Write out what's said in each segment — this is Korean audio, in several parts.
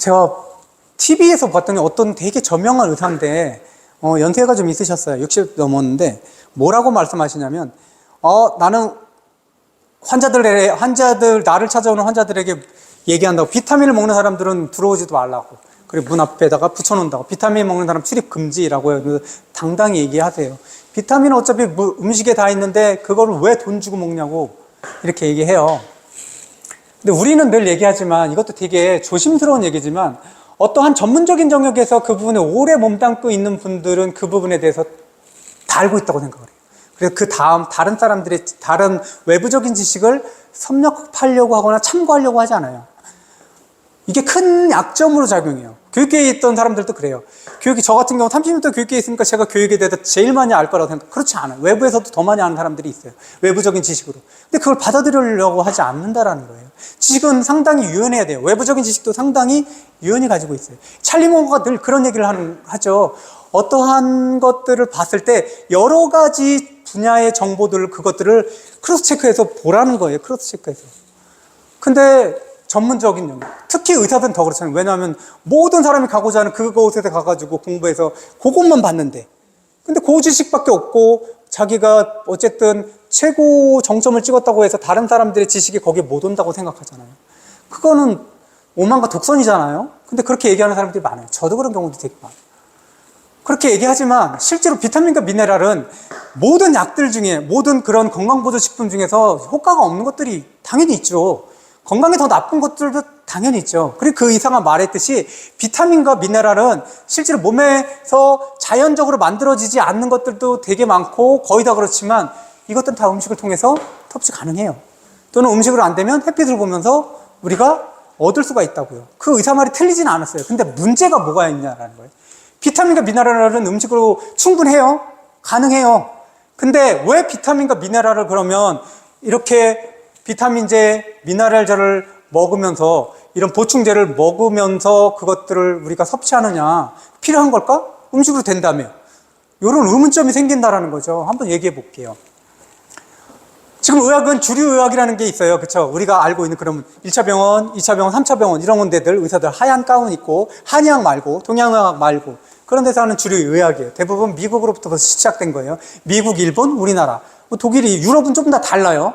제가 TV에서 봤더니 어떤 되게 저명한 의사인데, 연세가 좀 있으셨어요. 60 넘었는데, 뭐라고 말씀하시냐면, 나는 나를 찾아오는 환자들에게 얘기한다고. 비타민을 먹는 사람들은 들어오지도 말라고. 그리고 문 앞에다가 붙여놓는다고. 비타민 먹는 사람 출입 금지라고 해요. 당당히 얘기하세요. 비타민은 어차피 음식에 다 있는데, 그거를 왜 돈 주고 먹냐고. 이렇게 얘기해요. 근데 우리는 늘 얘기하지만, 이것도 되게 조심스러운 얘기지만, 어떠한 전문적인 영역에서 그 부분에 오래 몸담고 있는 분들은 그 부분에 대해서 다 알고 있다고 생각을 해요. 그래서 그 다음 다른 사람들의 다른 외부적인 지식을 섭렵하려고 하거나 참고하려고 하지 않아요. 이게 큰 약점으로 작용해요. 교육계에 있던 사람들도 그래요. 저 같은 경우 30년 동안 교육계에 있으니까 제가 교육에 대해서 제일 많이 알 거라고 생각해요. 그렇지 않아요. 외부에서도 더 많이 아는 사람들이 있어요. 외부적인 지식으로. 근데 그걸 받아들이려고 하지 않는다라는 거예요. 지식은 상당히 유연해야 돼요. 외부적인 지식도 상당히 유연히 가지고 있어요. 찰리 모어가 늘 그런 얘기를 하죠. 어떠한 것들을 봤을 때 여러 가지 분야의 그것들을 크로스 체크해서 보라는 거예요. 크로스 체크해서. 근데 전문적인 영역, 특히 의사들은 더 그렇잖아요. 왜냐하면 모든 사람이 가고자 하는 그곳에 가가지고 공부해서 그것만 봤는데, 근데 그 지식밖에 없고 자기가 어쨌든 최고 정점을 찍었다고 해서 다른 사람들의 지식이 거기에 못 온다고 생각하잖아요. 그거는 오만과 독선이잖아요. 근데 그렇게 얘기하는 사람들이 많아요. 저도 그런 경우도 되게 많아요. 그렇게 얘기하지만 실제로 비타민과 미네랄은 모든 약들 중에, 모든 그런 건강보조식품 중에서 효과가 없는 것들이 당연히 있죠. 건강에 더 나쁜 것들도 당연히 있죠. 그리고 그 이상한 말했듯이 비타민과 미네랄은 실제로 몸에서 자연적으로 만들어지지 않는 것들도 되게 많고 거의 다 그렇지만 이것들은 다 음식을 통해서 섭취 가능해요. 또는 음식으로 안 되면 햇빛을 보면서 우리가 얻을 수가 있다고요. 그 의사 말이 틀리진 않았어요. 근데 문제가 뭐가 있냐라는 거예요. 비타민과 미네랄은 음식으로 충분해요. 가능해요. 근데 왜 비타민과 미네랄을 그러면 이렇게 비타민제, 미네랄제를 먹으면서 이런 보충제를 먹으면서 그것들을 우리가 섭취하느냐? 필요한 걸까? 음식으로 된다며. 이런 의문점이 생긴다라는 거죠. 한번 얘기해 볼게요. 지금 의학은 주류의학이라는 게 있어요. 그렇죠? 우리가 알고 있는 그런 1차 병원, 2차 병원, 3차 병원 이런 데들 의사들 하얀 가운 입고 한의학 말고 동양의학 말고 그런 데서 하는 주류의학이에요. 대부분 미국으로부터 시작된 거예요. 미국, 일본, 우리나라. 독일이, 유럽은 조금 다 달라요.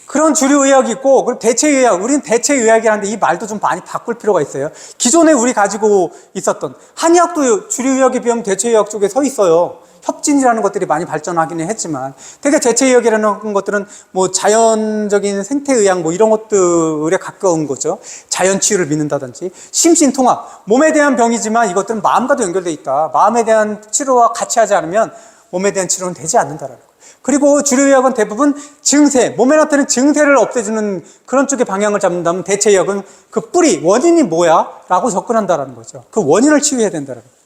그런 주류의학이 있고, 그리고 대체의학, 우리는 대체의학이라는데 이 말도 좀 많이 바꿀 필요가 있어요. 기존에 우리 가지고 있었던, 한의학도 주류의학에 비하면 대체의학 쪽에 서 있어요. 협진이라는 것들이 많이 발전하기는 했지만, 되게 대체의학이라는 것들은 뭐 자연적인 생태의학 뭐 이런 것들에 가까운 거죠. 자연치유를 믿는다든지, 심신통합, 몸에 대한 병이지만 이것들은 마음과도 연결되어 있다. 마음에 대한 치료와 같이 하지 않으면 몸에 대한 치료는 되지 않는다라는 거예요. 그리고 주류의학은 대부분 증세, 몸에 나타나는 증세를 없애주는 그런 쪽의 방향을 잡는다면 대체의학은 그 뿌리, 원인이 뭐야? 라고 접근한다는 거죠. 그 원인을 치유해야 된다는 거예요.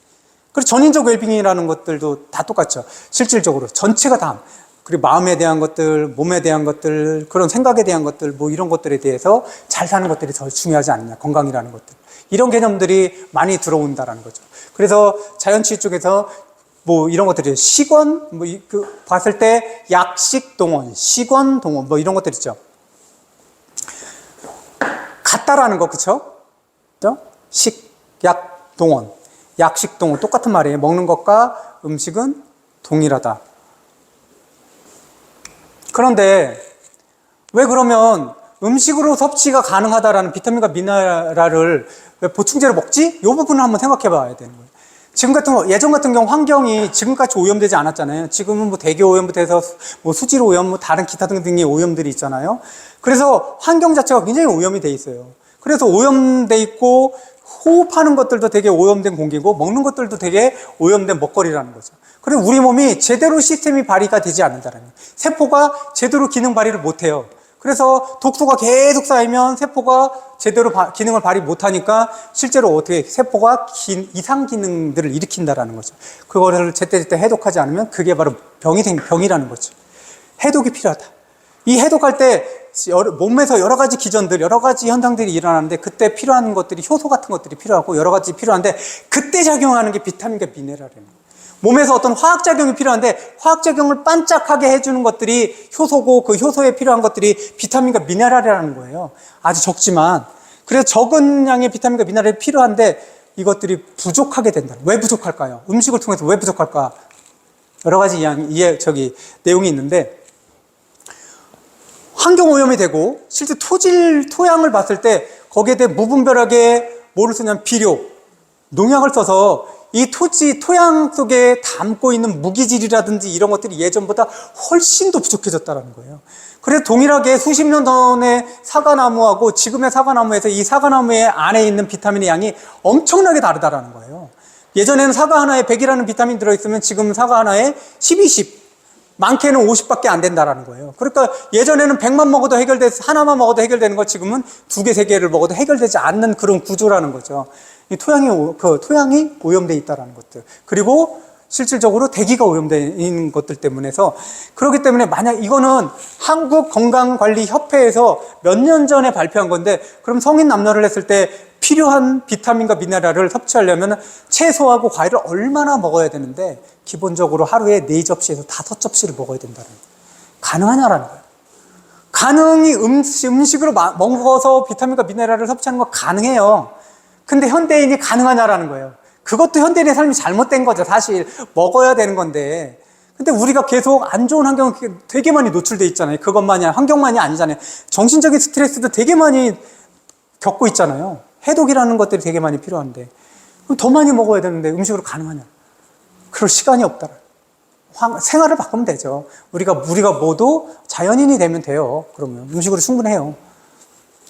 그리고 전인적 웰빙이라는 것들도 다 똑같죠. 실질적으로 전체가 다. 그리고 마음에 대한 것들, 몸에 대한 것들, 그런 생각에 대한 것들, 뭐 이런 것들에 대해서 잘 사는 것들이 더 중요하지 않느냐. 건강이라는 것들. 이런 개념들이 많이 들어온다는 거죠. 그래서 자연치유 쪽에서 뭐 이런 것들이 식원 뭐 봤을 때 약식 동원, 식원 동원 뭐 이런 것들 있죠. 같다라는 거 그렇죠? 식약 동원, 약식 동원 똑같은 말이에요. 먹는 것과 음식은 동일하다. 그런데 왜 그러면 음식으로 섭취가 가능하다라는 비타민과 미네랄을 왜 보충제로 먹지? 이 부분을 한번 생각해 봐야 되는 거예요. 예전 같은 경우 환경이 지금같이 오염되지 않았잖아요. 지금은 뭐 대기 오염부터 해서 뭐 수질 오염, 뭐 다른 기타 등등의 오염들이 있잖아요. 그래서 환경 자체가 굉장히 오염이 돼 있어요. 그래서 오염돼 있고 호흡하는 것들도 되게 오염된 공기고 먹는 것들도 되게 오염된 먹거리라는 거죠. 그리고 우리 몸이 제대로 시스템이 발휘가 되지 않는다는 거예요. 세포가 제대로 기능 발휘를 못해요. 그래서 독소가 계속 쌓이면 세포가 제대로 기능을 발휘 못하니까 실제로 어떻게 세포가 이상 기능들을 일으킨다라는 거죠. 그거를 제때제때 해독하지 않으면 그게 바로 병이라는 거죠. 해독이 필요하다. 이 해독할 때 몸에서 여러 가지 기전들, 여러 가지 현상들이 일어나는데 그때 필요한 것들이 효소 같은 것들이 필요하고 여러 가지 필요한데 그때 작용하는 게 비타민과 미네랄이에요. 몸에서 어떤 화학작용이 필요한데 화학작용을 반짝하게 해주는 것들이 효소고 그 효소에 필요한 것들이 비타민과 미네랄이라는 거예요. 아주 적지만 그래서 적은 양의 비타민과 미네랄이 필요한데 이것들이 부족하게 된다. 왜 부족할까요? 음식을 통해서 왜 부족할까? 여러 가지 내용이 있는데, 환경 오염이 되고 실제 토양을 봤을 때 거기에 대해 무분별하게 뭐를 쓰냐면 비료, 농약을 써서 이 토양 속에 담고 있는 무기질이라든지 이런 것들이 예전보다 훨씬 더 부족해졌다는 거예요. 그래서 동일하게 수십 년 전에 사과나무하고 지금의 사과나무에서 이 사과나무의 안에 있는 비타민의 양이 엄청나게 다르다는 거예요. 예전에는 사과 하나에 100이라는 비타민 들어있으면 지금 사과 하나에 12, 10, 많게는 50밖에 안 된다는 거예요. 그러니까 예전에는 100만 먹어도 하나만 먹어도 해결되는 거 지금은 2개, 3개를 먹어도 해결되지 않는 그런 구조라는 거죠. 이 토양이 오염되어 있다는 것들. 그리고 실질적으로 대기가 오염되어 있는 것들 때문에서, 그렇기 때문에 만약 이거는 한국건강관리협회에서 몇 년 전에 발표한 건데, 그럼 성인 남녀를 했을 때 필요한 비타민과 미네랄을 섭취하려면 채소하고 과일을 얼마나 먹어야 되는데, 기본적으로 하루에 4접시에서 5접시를 먹어야 된다는 거예요. 가능하냐라는 거예요. 가능히 음식으로 먹어서 비타민과 미네랄을 섭취하는 거 가능해요. 근데 현대인이 가능하냐라는 거예요. 그것도 현대인의 삶이 잘못된 거죠. 사실 먹어야 되는 건데. 근데 우리가 계속 안 좋은 환경에 되게 많이 노출돼 있잖아요. 환경만이 아니잖아요. 정신적인 스트레스도 되게 많이 겪고 있잖아요. 해독이라는 것들이 되게 많이 필요한데, 그럼 더 많이 먹어야 되는데 음식으로 가능하냐? 그럴 시간이 없다. 생활을 바꾸면 되죠. 우리가 모두 자연인이 되면 돼요. 그러면 음식으로 충분해요.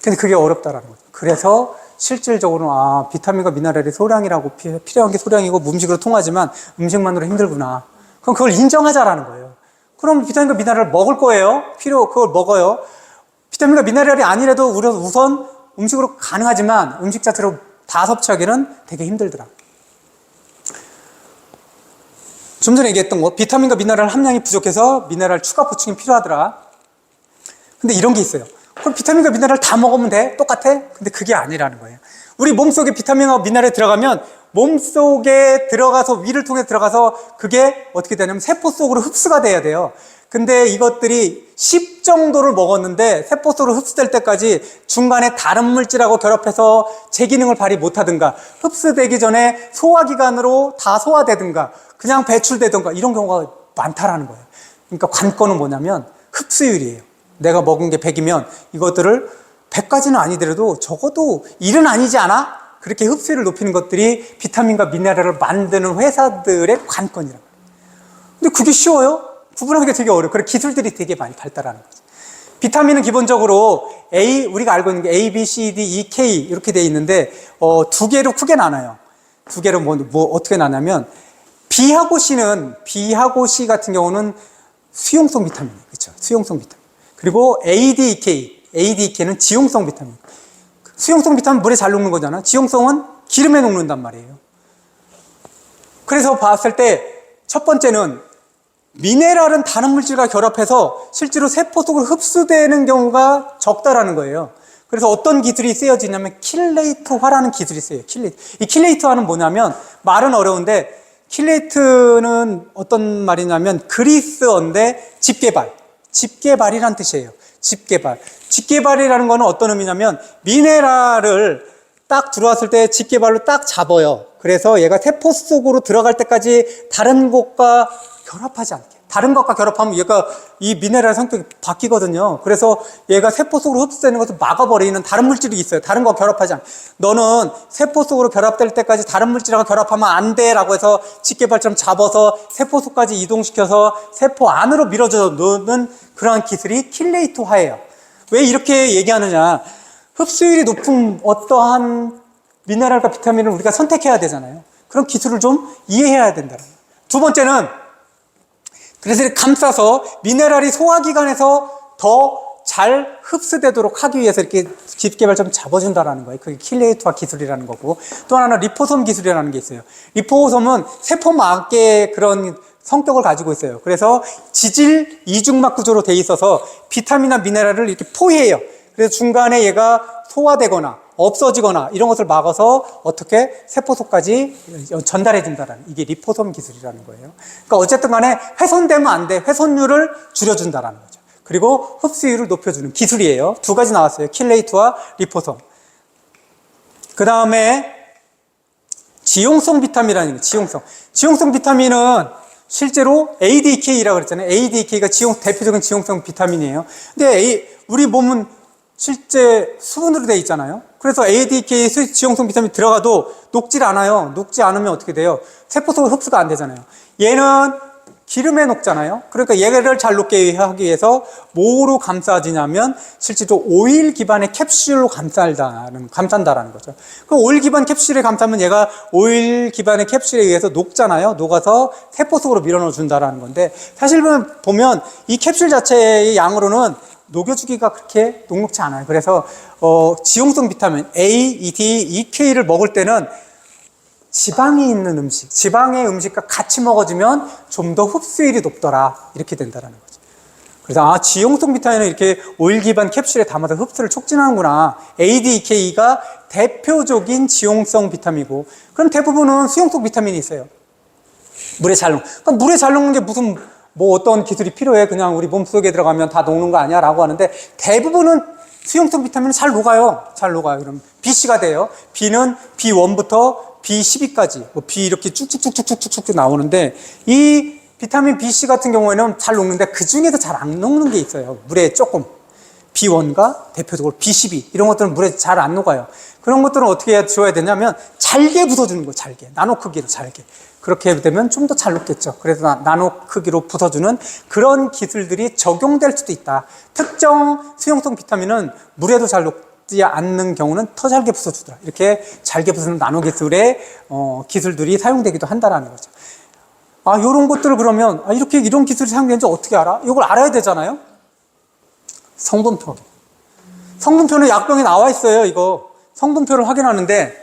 근데 그게 어렵다라는 거죠. 그래서 실질적으로 비타민과 미네랄이 소량이라고, 필요한 게 소량이고 음식으로 통하지만 음식만으로 힘들구나. 그럼 그걸 인정하자라는 거예요. 그럼 비타민과 미네랄을 먹을 거예요. 그걸 먹어요. 비타민과 미네랄이 아니라도 우선 음식으로 가능하지만 음식 자체로 다 섭취하기는 되게 힘들더라. 좀 전에 얘기했던 거, 비타민과 미네랄 함량이 부족해서 미네랄 추가 보충이 필요하더라. 근데 이런 게 있어요. 그럼 비타민과 미네랄 다 먹으면 돼? 똑같아? 근데 그게 아니라는 거예요. 우리 몸속에 비타민과 미네랄이 들어가면 몸속에 들어가서, 위를 통해 들어가서 그게 어떻게 되냐면 세포 속으로 흡수가 돼야 돼요. 근데 이것들이 10 정도를 먹었는데 세포 속으로 흡수될 때까지 중간에 다른 물질하고 결합해서 제 기능을 발휘 못하든가, 흡수되기 전에 소화기관으로 다 소화되든가 그냥 배출되든가 이런 경우가 많다라는 거예요. 그러니까 관건은 뭐냐면 흡수율이에요. 내가 먹은 게 100이면 이것들을 100까지는 아니더라도 적어도 1은 아니지 않아? 그렇게 흡수율을 높이는 것들이 비타민과 미네랄을 만드는 회사들의 관건이라고. 근데 그게 쉬워요? 구분하기가 되게 어려워요. 그래, 기술들이 되게 많이 발달하는 거죠. 비타민은 기본적으로 우리가 알고 있는 게 A, B, C, D, E, K 이렇게 돼 있는데, 2개로 크게 나눠요. 2개로 어떻게 나냐면, B하고 C 같은 경우는 수용성 비타민이에요. 그렇죠? 수용성 비타민. 그리고 ADK는 지용성 비타민. 수용성 비타민 물에 잘 녹는 거잖아. 지용성은 기름에 녹는단 말이에요. 그래서 봤을 때 첫 번째는 미네랄은 다른 물질과 결합해서 실제로 세포 속으로 흡수되는 경우가 적다라는 거예요. 그래서 어떤 기술이 쓰여지냐면 킬레이트화라는 기술이 쓰여요. 이 킬레이트화는 뭐냐면, 말은 어려운데 킬레이트는 어떤 말이냐면 그리스어인데 집게발이라는 뜻이에요. 집게발이라는 거는 어떤 의미냐면, 미네랄을 딱 들어왔을 때 집게발로 딱 잡아요. 그래서 얘가 세포 속으로 들어갈 때까지 다른 것과 결합하지 않게. 다른 것과 결합하면 얘가 이 미네랄 성격이 바뀌거든요. 그래서 얘가 세포 속으로 흡수되는 것을 막아버리는 다른 물질이 있어요. 다른 거 결합하지 않게. 너는 세포 속으로 결합될 때까지 다른 물질하고 결합하면 안 돼 라고 해서 집게발처럼 잡아서 세포 속까지 이동시켜서 세포 안으로 밀어줘 놓는 그러한 기술이 킬레이트화예요. 왜 이렇게 얘기하느냐. 흡수율이 높은 어떠한 미네랄과 비타민을 우리가 선택해야 되잖아요. 그런 기술을 좀 이해해야 된다는 거예요. 두 번째는, 그래서 감싸서 미네랄이 소화기관에서 더 잘 흡수되도록 하기 위해서 이렇게 집게발처럼 잡아준다는 거예요. 그게 킬레이트화 기술이라는 거고, 또 하나는 리포솜 기술이라는 게 있어요. 리포솜은 세포막의 그런 성격을 가지고 있어요. 그래서 지질 이중막 구조로 돼 있어서 비타민이나 미네랄을 이렇게 포위해요. 그래서 중간에 얘가 소화되거나 없어지거나 이런 것을 막아서 어떻게 세포 속까지 전달해 준다라는, 이게 리포솜 기술이라는 거예요. 그러니까 어쨌든 간에 훼손되면 안 돼. 훼손율을 줄여준다라는 거죠. 그리고 흡수율을 높여주는 기술이에요. 두 가지 나왔어요. 킬레이트와 리포솜. 그 다음에 지용성 비타민이라는 게 지용성 비타민은 실제로 ADK라고 그랬잖아요. ADK가 대표적인 지용성 비타민이에요. 근데 우리 몸은 실제 수분으로 되어 있잖아요. 그래서 ADK 지용성 비타민 들어가도 녹질 않아요. 녹지 않으면 어떻게 돼요? 세포 속으로 흡수가 안 되잖아요. 얘는 기름에 녹잖아요. 그러니까 얘를 잘 녹게 하기 위해서 뭐로 감싸지냐면 실제로 오일 기반의 캡슐로 감싼다라는 거죠. 그 오일 기반 캡슐에 감싸면 얘가 오일 기반의 캡슐에 의해서 녹잖아요. 녹아서 세포 속으로 밀어넣어 준다라는 건데, 사실 보면 이 캡슐 자체의 양으로는 녹여주기가 그렇게 녹록지 않아요. 그래서 지용성 비타민 A, D, EK를 먹을 때는 지방이 있는 음식, 지방의 음식과 같이 먹어주면 좀 더 흡수율이 높더라, 이렇게 된다는 거죠. 그래서 지용성 비타민은 이렇게 오일 기반 캡슐에 담아서 흡수를 促진하는구나. ADK가 대표적인 지용성 비타민이고, 그럼 대부분은 수용성 비타민이 있어요. 물에 잘 녹는. 그러니까 물에 잘 녹는 게 무슨 어떤 기술이 필요해? 그냥 우리 몸속에 들어가면 다 녹는 거 아니야? 라고 하는데, 대부분은 수용성 비타민은 잘 녹아요. 그럼 BC가 돼요. B는 B1부터 B12까지, B 이렇게 쭉쭉쭉쭉쭉쭉 나오는데, 이 비타민 BC 같은 경우에는 잘 녹는데, 그 중에도 잘 안 녹는 게 있어요. 물에 조금. B1과 대표적으로 B12, 이런 것들은 물에 잘 안 녹아요. 그런 것들은 어떻게 줘야 되냐면, 잘게 부숴주는 거예요, 잘게. 나노 크기로 잘게. 그렇게 되면 좀 더 잘 녹겠죠. 그래서 나노 크기로 부숴주는 그런 기술들이 적용될 수도 있다. 특정 수용성 비타민은 물에도 잘 녹지 않는 경우는 더 잘게 부숴주더라. 이렇게 잘게 부수는 나노 기술의 기술들이 사용되기도 한다라는 거죠. 이런 것들을 그러면 이런 기술이 사용되는지 어떻게 알아? 이걸 알아야 되잖아요. 성분표는 약병에 나와 있어요. 이거 성분표를 확인하는데,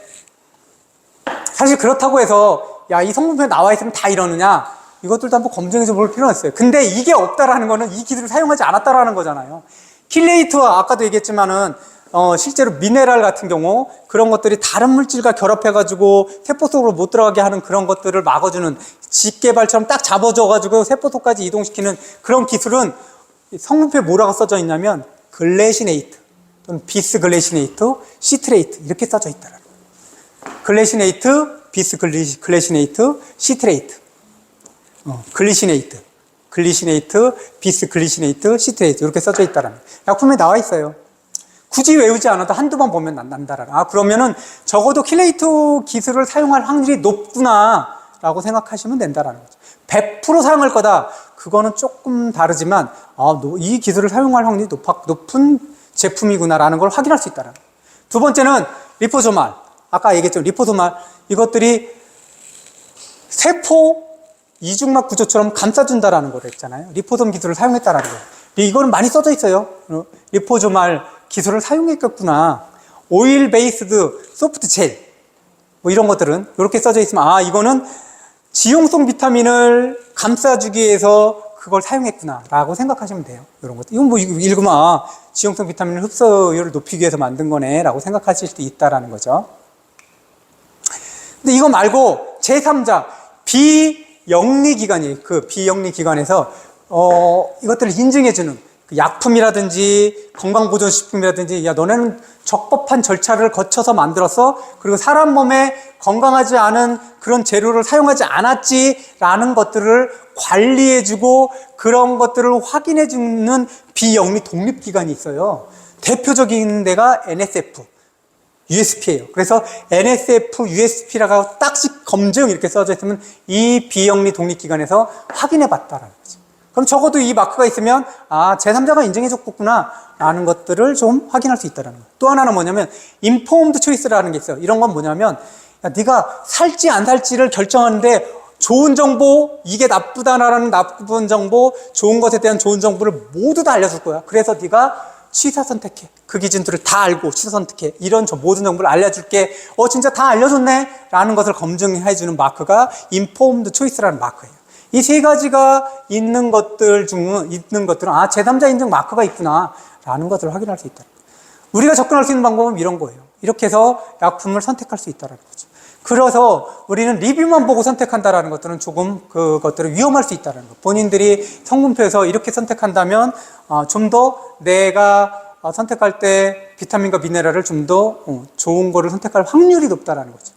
사실 그렇다고 해서 이 성분표에 나와 있으면 다 이러느냐? 이것들도 한번 검증해서 볼 필요는 있어요. 근데 이게 없다라는 거는 이 기술을 사용하지 않았다라는 거잖아요. 킬레이트와 아까도 얘기했지만은 실제로 미네랄 같은 경우 그런 것들이 다른 물질과 결합해가지고 세포 속으로 못 들어가게 하는 그런 것들을 막아주는, 집게발처럼 딱 잡아줘가지고 세포 속까지 이동시키는 그런 기술은 성분표에 뭐라고 써져 있냐면 글래시네이트 또는 비스글래시네이트, 시트레이트 이렇게 써져 있다라는 거예요. 글래시네이트, 비스글래시네이트, 시트레이트, 글리시네이트, 비스글리시네이트, 시트레이트 이렇게 써져 있다라는 거예요. 약품에 나와 있어요. 굳이 외우지 않아도 한두 번 보면 난다라는. 그러면은 적어도 킬레이트 기술을 사용할 확률이 높구나 라고 생각하시면 된다라는 거죠. 100% 사용할 거다, 그거는 조금 다르지만 이 기술을 사용할 확률이 높은 제품이구나라는 걸 확인할 수 있다라는 거예요. 두 번째는 리포소말. 아까 얘기했죠. 리포소말. 이것들이 세포 이중막 구조처럼 감싸준다라는 걸 했잖아요. 리포솜 기술을 사용했다라는 거예요. 이거는 많이 써져 있어요. 리포소말 기술을 사용했겠구나. 오일 베이스드 소프트 젤, 이런 것들은 이렇게 써져 있으면 이거는 지용성 비타민을 감싸주기 위해서 그걸 사용했구나 라고 생각하시면 돼요. 이런 것들. 이건 읽으면 지용성 비타민을 흡수율을 높이기 위해서 만든 거네 라고 생각하실 수도 있다라는 거죠. 근데 이거 말고 제3자 비영리기관이, 그 비영리기관에서 이것들을 인증해주는 약품이라든지 건강보존식품이라든지, 너네는 적법한 절차를 거쳐서 만들어서 그리고 사람 몸에 건강하지 않은 그런 재료를 사용하지 않았지라는 것들을 관리해주고 그런 것들을 확인해주는 비영리 독립기관이 있어요. 대표적인 데가 NSF, USP예요. 그래서 NSF, USP라고 딱씩 검증 이렇게 써져 있으면 이 비영리 독립기관에서 확인해봤다라는 거죠. 그럼 적어도 이 마크가 있으면 제3자가 인정해줬구나 라는 것들을 좀 확인할 수 있다는 거예요. 또 하나는 뭐냐면 인포음드 초이스라는 게 있어요. 이런 건 뭐냐면 네가 살지 안 살지를 결정하는데 좋은 정보, 이게 나쁘다라는 나쁜 정보, 좋은 것에 대한 좋은 정보를 모두 다 알려줄 거야. 그래서 네가 취사 선택해. 그 기준들을 다 알고 취사 선택해. 이런 모든 정보를 알려줄게. 진짜 다 알려줬네 라는 것을 검증해주는 마크가 인포음드 초이스라는 마크예요. 이 세 가지가 있는 것들은 제3자 인증 마크가 있구나 라는 것을 확인할 수 있다. 우리가 접근할 수 있는 방법은 이런 거예요. 이렇게 해서 약품을 선택할 수 있다는 거죠. 그래서 우리는 리뷰만 보고 선택한다라는 것들은 조금 그것들은 위험할 수 있다는 거. 본인들이 성분표에서 이렇게 선택한다면 좀 더 내가 선택할 때 비타민과 미네랄을 좀 더 좋은 거를 선택할 확률이 높다라는 거죠.